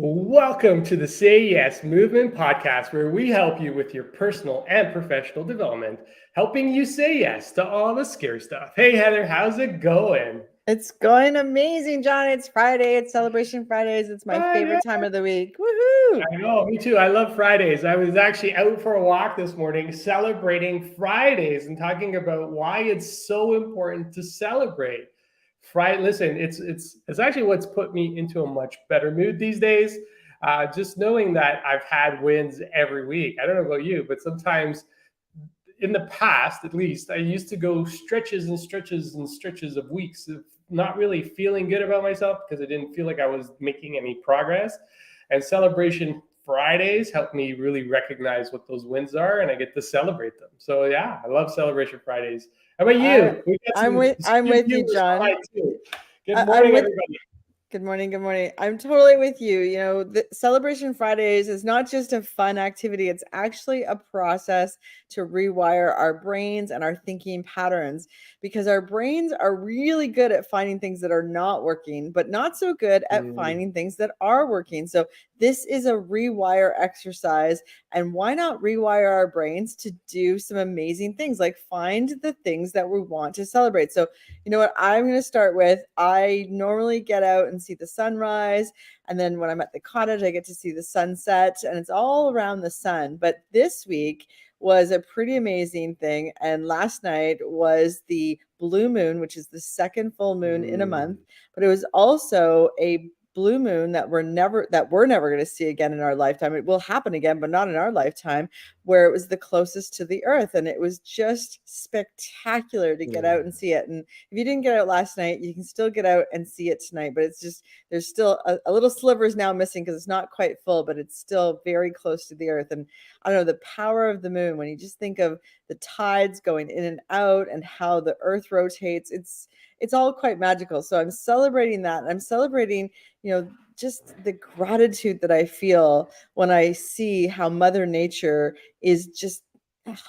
Welcome to the Say Yes Movement podcast, where we help you with your personal and professional development, helping you say yes to all the scary stuff. Hey, Heather, how's it going? It's going amazing, John. It's Friday. It's Celebration Fridays. It's my favorite time of the week. Woohoo! I know, me too. I love Fridays. I was actually out for a walk this morning celebrating Fridays and talking about why it's so important to celebrate. Friday, listen, it's actually what's put me into a much better mood these days. Just knowing that I've had wins every week. I don't know about you, but sometimes in the past, at least, I used to go stretches and stretches and stretches of weeks of not really feeling good about myself because I didn't feel like I was making any progress. And Celebration Fridays help me really recognize what those wins are, and I get to celebrate them. So yeah, I love Celebration Fridays. How about you? We got I'm with you, John. Good morning, everybody. Good morning. Good morning. I'm totally with you. You know, the Celebration Fridays is not just a fun activity. It's actually a process to rewire our brains and our thinking patterns, because our brains are really good at finding things that are not working, but not so good at finding things that are working. So this is a rewire exercise. And why not rewire our brains to do some amazing things, like find the things that we want to celebrate? So, you know what I'm going to start with? I normally get out and see the sunrise. And then when I'm at the cottage, I get to see the sunset, and it's all around the sun. But this week was a pretty amazing thing. And last night was the blue moon, which is the second full moon in a month. But it was also a blue moon that we're never going to see again in our lifetime. It will happen again, but not in our lifetime, where it was the closest to the earth. And it was just spectacular to get out and see it. And if you didn't get out last night, you can still get out and see it tonight. But it's just, there's still a little sliver is now missing because it's not quite full, but it's still very close to the earth. And I don't know, the power of the moon, when you just think of the tides going in and out and how the earth rotates, it's all quite magical. So I'm celebrating that. And I'm celebrating, you know, just the gratitude that I feel when I see how Mother Nature is just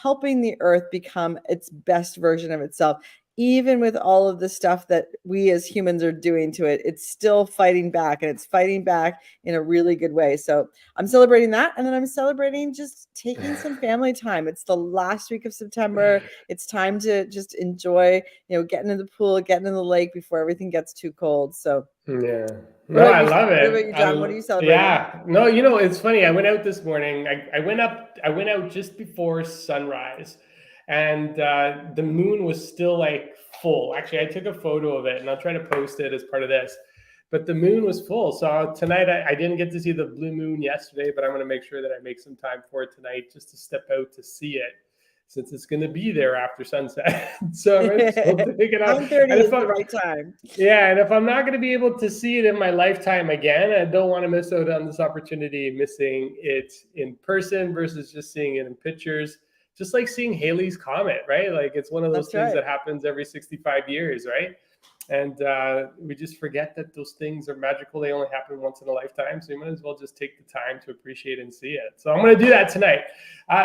helping the earth become its best version of itself. Even with all of the stuff that we as humans are doing to it, it's still fighting back, and it's fighting back in a really good way. So I'm celebrating that. And then I'm celebrating just taking some family time. It's the last week of September. It's time to just enjoy, you know, getting in the pool, getting in the lake before everything gets too cold. So yeah. No, I love it. What about you, John? What are you celebrating? Yeah. No, you know, it's funny. I went out this morning. I went out just before sunrise, and the moon was still like full. Actually, I took a photo of it, and I'll try to post it as part of this. But the moon was full. So tonight, I didn't get to see the blue moon yesterday, but I'm going to make sure that I make some time for it tonight just to step out to see it, since it's going to be there after sunset. So I'm just to pick it up. 9:30 is the right time. Yeah, and if I'm not going to be able to see it in my lifetime again, I don't want to miss out on this opportunity, missing it in person versus just seeing it in pictures. Just like seeing Halley's Comet, right? Like it's one of those things that happens every 65 years, right? And we just forget that those things are magical. They only happen once in a lifetime. So you might as well just take the time to appreciate and see it. So I'm going to do that tonight.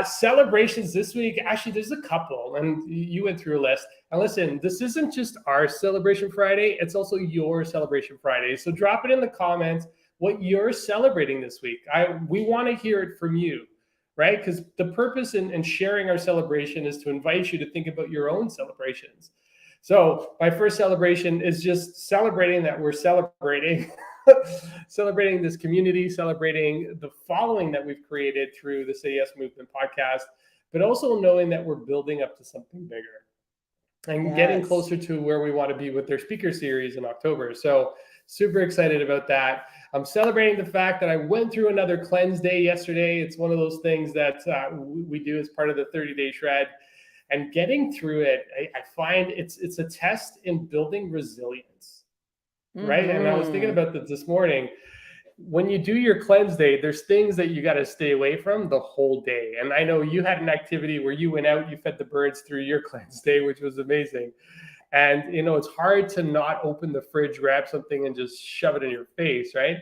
Celebrations this week. Actually, there's a couple. And you went through a list. And listen, this isn't just our Celebration Friday. It's also your Celebration Friday. So drop it in the comments what you're celebrating this week. We want to hear it from you, right? Because the purpose in sharing our celebration is to invite you to think about your own celebrations. So my first celebration is just celebrating that we're celebrating, celebrating this community, celebrating the following that we've created through the Say Yes Movement podcast, but also knowing that we're building up to something bigger and getting closer to where we want to be with their speaker series in October. So super excited about that. I'm celebrating the fact that I went through another cleanse day yesterday. It's one of those things that we do as part of the 30-day shred. And getting through it, I find it's a test in building resilience, right? And I was thinking about this morning. When you do your cleanse day, there's things that you got to stay away from the whole day. And I know you had an activity where you went out, you fed the birds through your cleanse day, which was amazing. And, you know, it's hard to not open the fridge, grab something and just shove it in your face, right?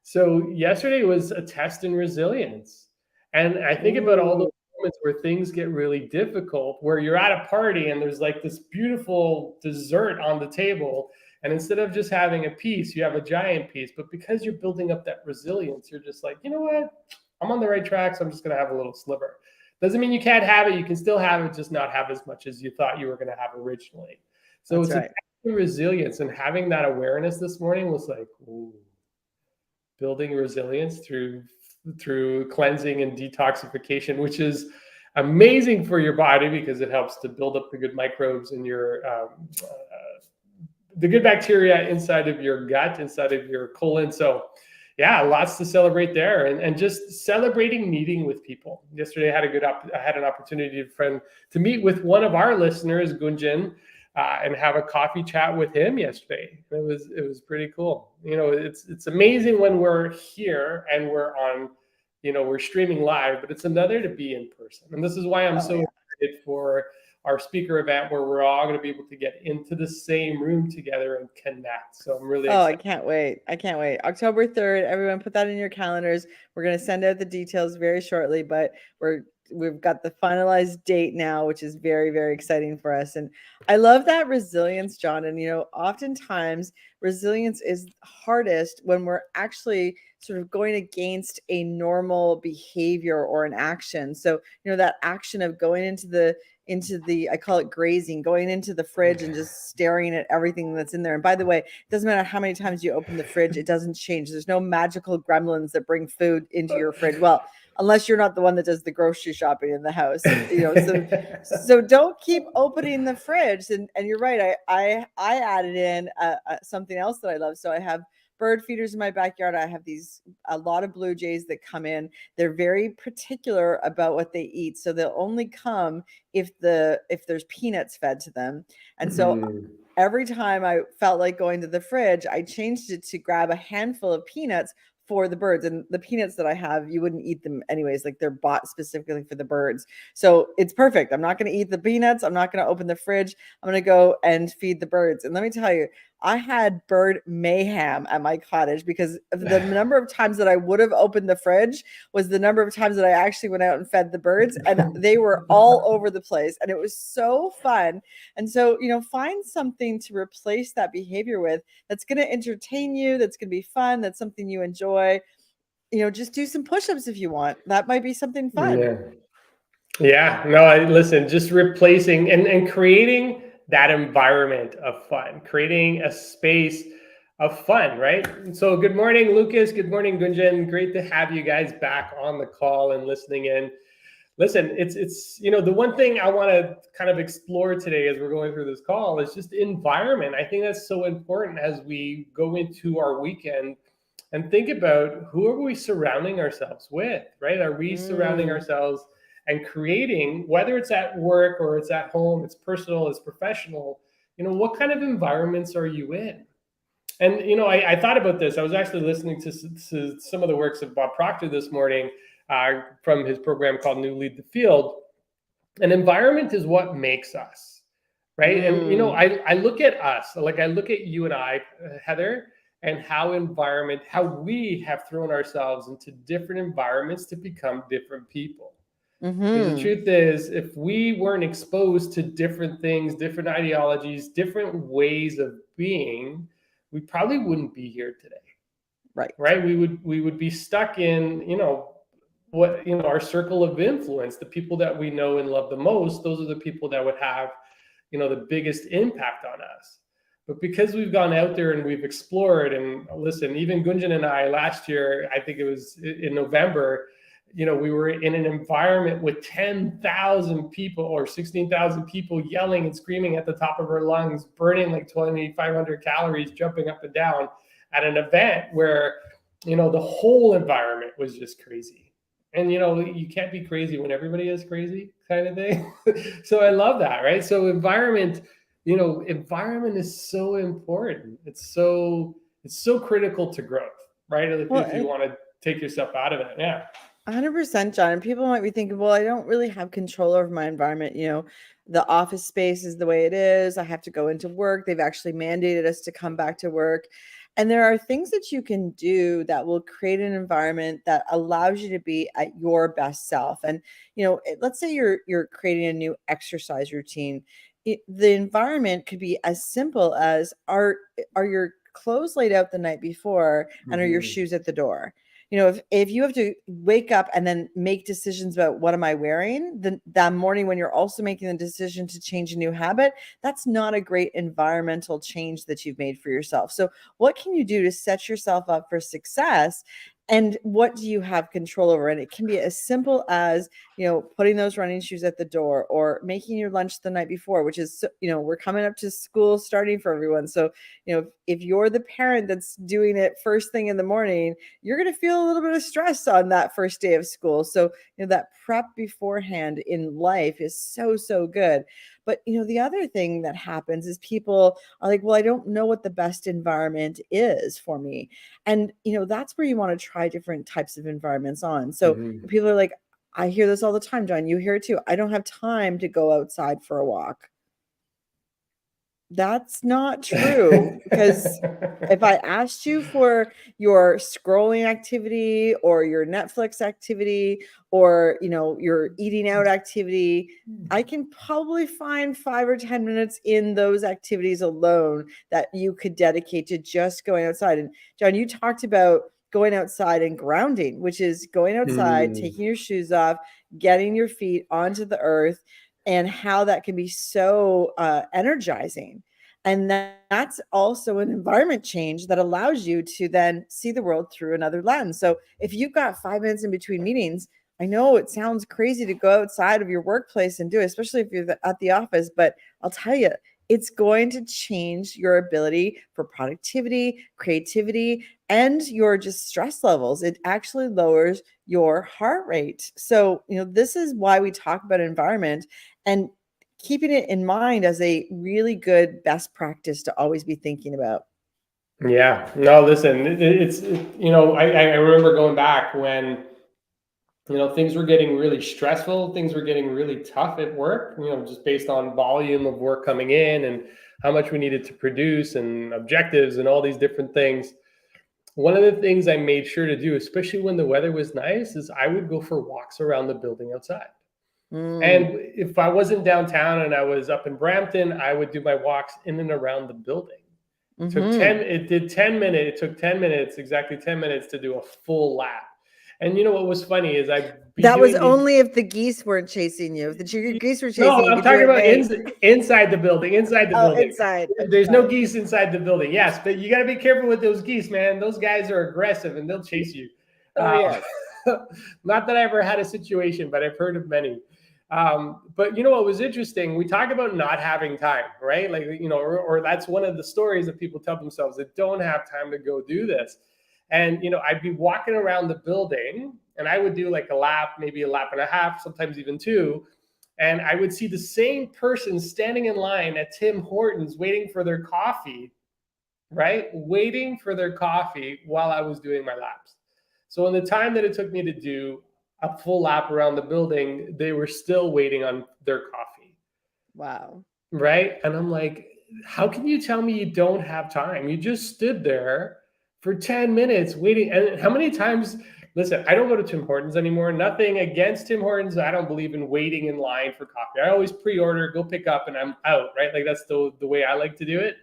So yesterday was a test in resilience. And I think about all those moments where things get really difficult, where you're at a party and there's like this beautiful dessert on the table, And instead of just having a piece, you have a giant piece. But because you're building up that resilience, you're just like, you know what? I'm on the right track, so I'm just going to have a little sliver. Doesn't mean you can't have it. You can still have it, just not have as much as you thought you were going to have originally. So That's right. resilience, and having that awareness this morning was like, ooh, building resilience through cleansing and detoxification, which is amazing for your body because it helps to build up the good microbes in your the good bacteria inside of your gut, inside of your colon. So yeah, lots to celebrate there, and just celebrating meeting with people. Yesterday, I had an opportunity to meet with one of our listeners, Gunjan, and have a coffee chat with him yesterday. It was pretty cool. It's amazing when we're here and we're on, we're streaming live, but it's another to be in person. And this is why I'm excited for our speaker event, where we're all going to be able to get into the same room together and connect. So I'm really excited. I can't wait. October 3rd, everyone put that in your calendars. We're going to send out the details very shortly, but we've got the finalized date now, which is very, very exciting for us. And I love that resilience, John. And, oftentimes resilience is hardest when we're actually sort of going against a normal behavior or an action. So, that action of going into the, I call it grazing, going into the fridge and just staring at everything that's in there. And by the way, it doesn't matter how many times you open the fridge, it doesn't change. There's no magical gremlins that bring food into your fridge. Well, unless you're not the one that does the grocery shopping in the house, so don't keep opening the fridge. And you're right. I added in something else that I love. So I have bird feeders in my backyard. I have a lot of blue jays that come in. They're very particular about what they eat. So they'll only come if there's peanuts fed to them. And so every time I felt like going to the fridge, I changed it to grab a handful of peanuts for the birds. And the peanuts that I have, you wouldn't eat them anyways. Like, they're bought specifically for the birds. So it's perfect. I'm not going to eat the peanuts. I'm not going to open the fridge. I'm going to go and feed the birds. And let me tell you, I had bird mayhem at my cottage because the number of times that I would have opened the fridge was the number of times that I actually went out and fed the birds, and they were all over the place, and it was so fun. And so, find something to replace that behavior with that's going to entertain you, that's going to be fun, that's something you enjoy. Just do some push-ups if you want. That might be something fun. Yeah. No, listen, just replacing and creating that environment of fun, creating a space of fun, right? So good morning, Lucas. Good morning, Gunjan. Great to have you guys back on the call and listening in. Listen, it's the one thing I want to kind of explore today as we're going through this call is just environment. I think that's so important as we go into our weekend and think about, who are we surrounding ourselves with, right? Are we surrounding ourselves and creating, whether it's at work or it's at home, it's personal, it's professional, what kind of environments are you in? And, I thought about this. I was actually listening to some of the works of Bob Proctor this morning from his program called New Lead the Field. And environment is what makes us, right? And, I look at us, like I look at you and I, Heather, and how we have thrown ourselves into different environments to become different people. Because the truth is, if we weren't exposed to different things, different ideologies, different ways of being, we probably wouldn't be here today. Right. We would be stuck in, our circle of influence, the people that we know and love the most. Those are the people that would have, the biggest impact on us. But because we've gone out there and we've explored, and listen, even Gunjan and I last year, I think it was in November, we were in an environment with 10,000 people or 16,000 people yelling and screaming at the top of our lungs, burning like 2,500 calories, jumping up and down at an event where, the whole environment was just crazy. And, you can't be crazy when everybody is crazy, kind of thing. So I love that, right? So environment is so important. It's so critical to growth, right? If you want to take yourself out of it. Yeah. 100%, John. And people might be thinking, well, I don't really have control over my environment. The office space is the way it is. I have to go into work. They've actually mandated us to come back to work. And there are things that you can do that will create an environment that allows you to be at your best self. And, let's say you're creating a new exercise routine. the environment could be as simple as are your clothes laid out the night before, and are your shoes at the door? If you have to wake up and then make decisions about what am I wearing that morning, when you're also making the decision to change a new habit, that's not a great environmental change that you've made for yourself. So what can you do to set yourself up for success? And what do you have control over? And it can be as simple as, putting those running shoes at the door, or making your lunch the night before, which is, we're coming up to school starting for everyone. So, if you're the parent that's doing it first thing in the morning, you're going to feel a little bit of stress on that first day of school. So, that prep beforehand in life is so, so good. But, the other thing that happens is people are like, well, I don't know what the best environment is for me. And, that's where you want to try different types of environments on. So people are like, I hear this all the time, John, you hear it too. I don't have time to go outside for a walk. That's not true, because if I asked you for your scrolling activity or your Netflix activity or, your eating out activity, I can probably find 5 or 10 minutes in those activities alone that you could dedicate to just going outside. And John, you talked about going outside and grounding, which is going outside, taking your shoes off, getting your feet onto the earth, and how that can be so energizing. And that's also an environment change that allows you to then see the world through another lens. So if you've got 5 minutes in between meetings, I know it sounds crazy to go outside of your workplace and do it, especially if you're at the office, but I'll tell you, it's going to change your ability for productivity, creativity, and your just stress levels. It actually lowers your heart rate. So, this is why we talk about environment and keeping it in mind as a really good best practice to always be thinking about. Yeah. No, listen, I remember going back when, things were getting really stressful, things were getting really tough at work, just based on volume of work coming in and how much we needed to produce and objectives and all these different things. One of the things I made sure to do, especially when the weather was nice, is I would go for walks around the building outside. And if I wasn't downtown and I was up in Brampton, I would do my walks in and around the building. It took 10 minutes, exactly 10 minutes to do a full lap. And what was funny is that was only if the geese weren't chasing you. If the geese were chasing you, I'm talking about inside the building. Inside the building. Inside. There's no geese inside the building. Yes, but you got to be careful with those geese, man. Those guys are aggressive and they'll chase you. Yes. Not that I ever had a situation, but I've heard of many. But what was interesting, we talk about not having time, right? Like, or that's one of the stories that people tell themselves, that don't have time to go do this. And, I'd be walking around the building and I would do like a lap, maybe a lap and a half, sometimes even 2. And I would see the same person standing in line at Tim Hortons waiting for their coffee, right? Waiting for their coffee while I was doing my laps. So in the time that it took me to do a full lap around the building, they were still waiting on their coffee. Wow. Right? And I'm like, how can you tell me you don't have time? You just stood there for 10 minutes waiting. And how many times, listen, I don't go to Tim Hortons anymore. Nothing against Tim Hortons. I don't believe in waiting in line for coffee. I always pre-order, go pick up, and I'm out, right? Like that's the way I like to do it.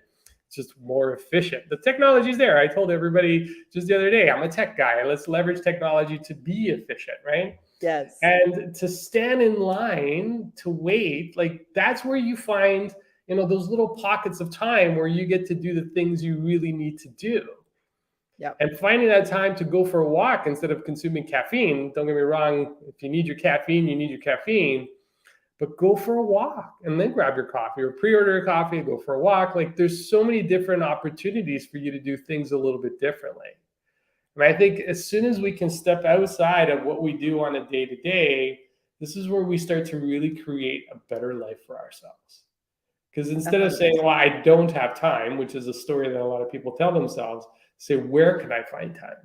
It's just more efficient. The technology's there. I told everybody just the other day, I'm a tech guy. Let's leverage technology to be efficient, right? Yes. And to stand in line to wait, like that's where you find, those little pockets of time where you get to do the things you really need to do. Yep. And finding that time to go for a walk instead of consuming caffeine. Don't get me wrong. If you need your caffeine, you need your caffeine. But go for a walk and then grab your coffee, or pre-order a coffee, go for a walk. Like there's so many different opportunities for you to do things a little bit differently. And I think as soon as we can step outside of what we do on a day-to-day, this is where we start to really create a better life for ourselves. Because instead of saying, well, I don't have time, which is a story that a lot of people tell themselves, say, where can I find time?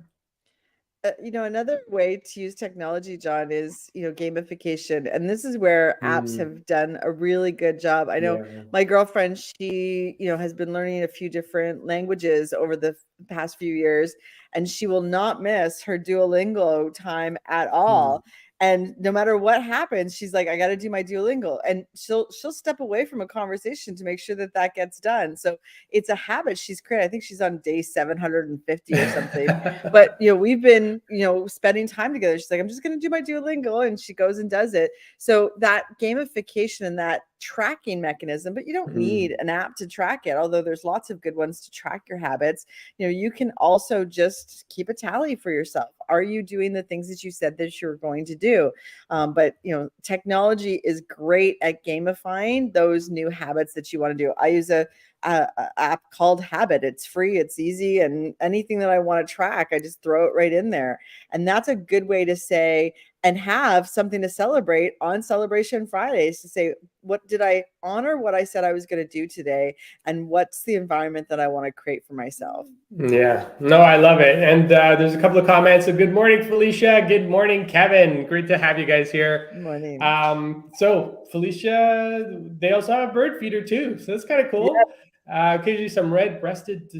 Another way to use technology, John, is, gamification. And this is where apps have done a really good job. I know my girlfriend, she, has been learning a few different languages over the past few years, and she will not miss her Duolingo time at all. And no matter what happens, she's like, I got to do my Duolingo. And she'll step away from a conversation to make sure that gets done. So it's a habit she's created. I think she's on day 750 or something. But, we've been, spending time together. She's like, I'm just going to do my Duolingo. And she goes and does it. So that gamification and that tracking mechanism, but you don't need an app to track it. Although there's lots of good ones to track your habits. You can also just keep a tally for yourself. Are you doing the things that you said that you're going to do? But technology is great at gamifying those new habits that you want to do. I use a app called Habit. It's free, it's easy, and anything that I want to track, I just throw it right in there. And that's a good way to say and have something to celebrate on Celebration Fridays, to say, what did I honor what I said I was going to do today, and what's the environment that I want to create for myself? Yeah, no, I love it. And there's a couple of comments. So good morning, Felicia. Good morning, Kevin. Great to have you guys here. Good morning. So Felicia, they also have a bird feeder too. So that's kind of cool. Yeah. Occasionally some red-breasted.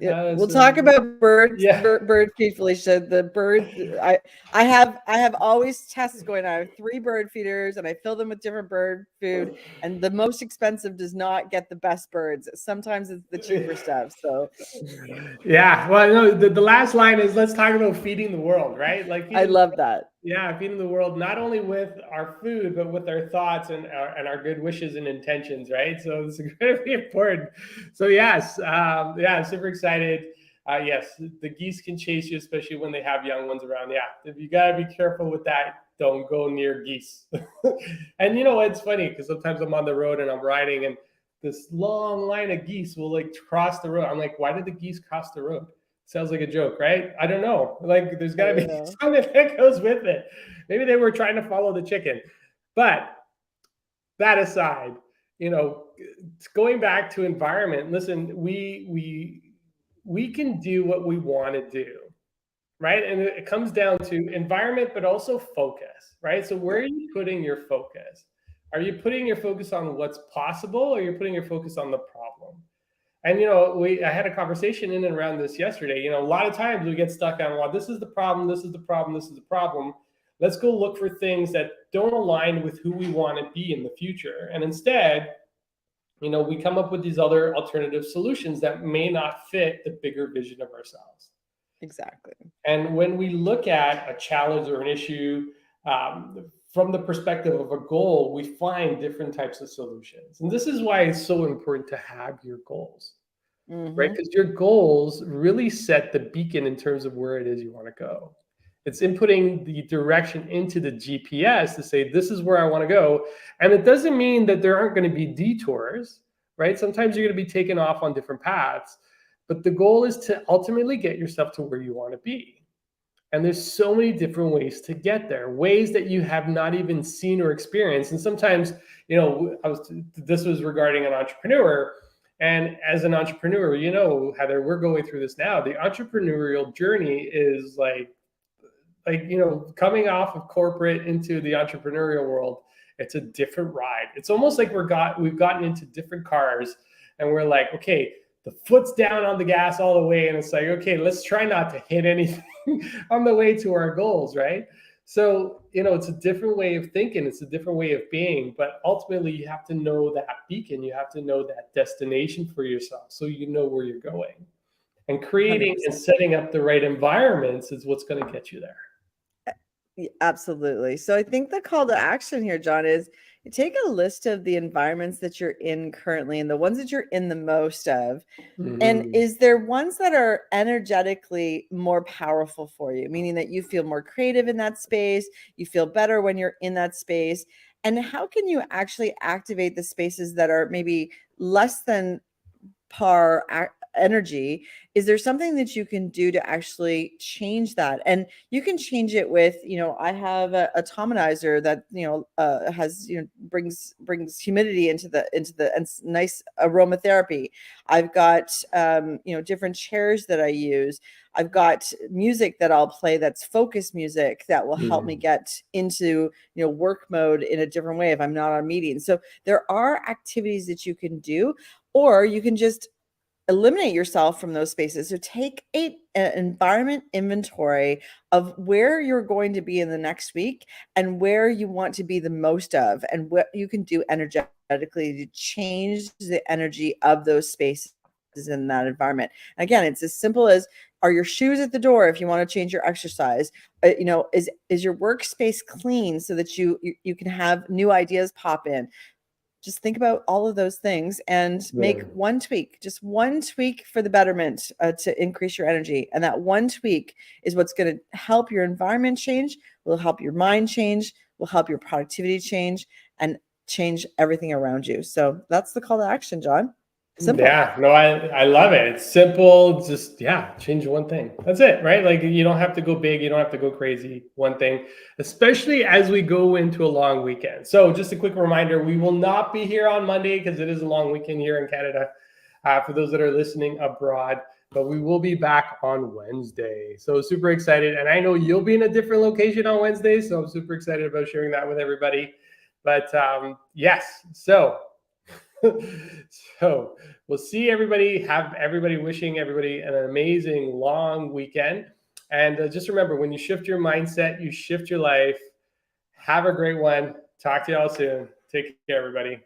We'll talk about birds. Yeah. Bird feed, Felicia. The bird. I have always tests going on. I have 3 bird feeders, and I fill them with different bird food. And the most expensive does not get the best birds. Sometimes it's the cheaper stuff. So. Yeah. Well, no. The last line is, let's talk about feeding the world, right? Like I love that. Yeah, feeding the world not only with our food, but with our thoughts and our good wishes and intentions, right? So it's going to be important. So yes, super excited. Yes, the geese can chase you, especially when they have young ones around. Yeah, if you got to be careful with that. Don't go near geese. And it's funny because sometimes I'm on the road and I'm riding, and this long line of geese will like cross the road. I'm like, why did the geese cross the road? Sounds like a joke, right? I don't know. Like, there's got to be something that goes with it. Maybe they were trying to follow the chicken. But that aside, going back to environment, listen, we can do what we want to do, right? And it comes down to environment, but also focus, right? So where are you putting your focus? Are you putting your focus on what's possible, or you're putting your focus on the problem? And I had a conversation in and around this yesterday. A lot of times we get stuck on, well, this is the problem, this is the problem, this is the problem. Let's go look for things that don't align with who we want to be in the future. And instead, we come up with these other alternative solutions that may not fit the bigger vision of ourselves. Exactly. And when we look at a challenge or an issue from the perspective of a goal, we find different types of solutions. And this is why it's so important to have your goals, right? Because your goals really set the beacon in terms of where it is you want to go. It's inputting the direction into the GPS to say, this is where I want to go. And it doesn't mean that there aren't going to be detours, right? Sometimes you're going to be taken off on different paths, but the goal is to ultimately get yourself to where you want to be. And there's so many different ways to get there, ways that you have not even seen or experienced. And sometimes, this was regarding an entrepreneur. And as an entrepreneur, Heather, we're going through this now. The entrepreneurial journey is like coming off of corporate into the entrepreneurial world. It's a different ride. It's almost like we've gotten into different cars, and we're like, okay, the foot's down on the gas all the way. And it's like, okay, let's try not to hit anything on the way to our goals, right? So, it's a different way of thinking. It's a different way of being. But ultimately, you have to know that beacon. You have to know that destination for yourself so you know where you're going. And creating 100%. And setting up the right environments is what's going to get you there. Absolutely. So I think the call to action here, John, is you take a list of the environments that you're in currently and the ones that you're in the most of. And is there ones that are energetically more powerful for you, meaning that you feel more creative in that space, you feel better when you're in that space? And how can you actually activate the spaces that are maybe less than par energy? Is there something that you can do to actually change that? And you can change it with, I have a atomizer that, has, brings humidity into the and nice aromatherapy. I've got, different chairs that I use. I've got music that I'll play that's focus music that will help me get into, work mode in a different way if I'm not on meetings. So there are activities that you can do, or you can just eliminate yourself from those spaces. So take an environment inventory of where you're going to be in the next week and where you want to be the most of, and what you can do energetically to change the energy of those spaces in that environment. And again, it's as simple as, are your shoes at the door if you want to change your exercise? Is your workspace clean so that you can have new ideas pop in? Just think about all of those things and make one tweak, just one tweak for the betterment, to increase your energy. And that one tweak is what's going to help your environment change, will help your mind change, will help your productivity change, and change everything around you. So that's the call to action, John. Simple. Yeah, no, I love it. It's simple. Just, change one thing. That's it, right? Like, you don't have to go big. You don't have to go crazy. One thing, especially as we go into a long weekend. So just a quick reminder, we will not be here on Monday because it is a long weekend here in Canada, for those that are listening abroad, but we will be back on Wednesday. So super excited. And I know you'll be in a different location on Wednesday. So I'm super excited about sharing that with everybody. But yes, so we'll see everybody. Have everybody, wishing everybody an amazing long weekend. And just remember, when you shift your mindset, you shift your life. Have a great one. Talk to y'all soon. Take care, everybody.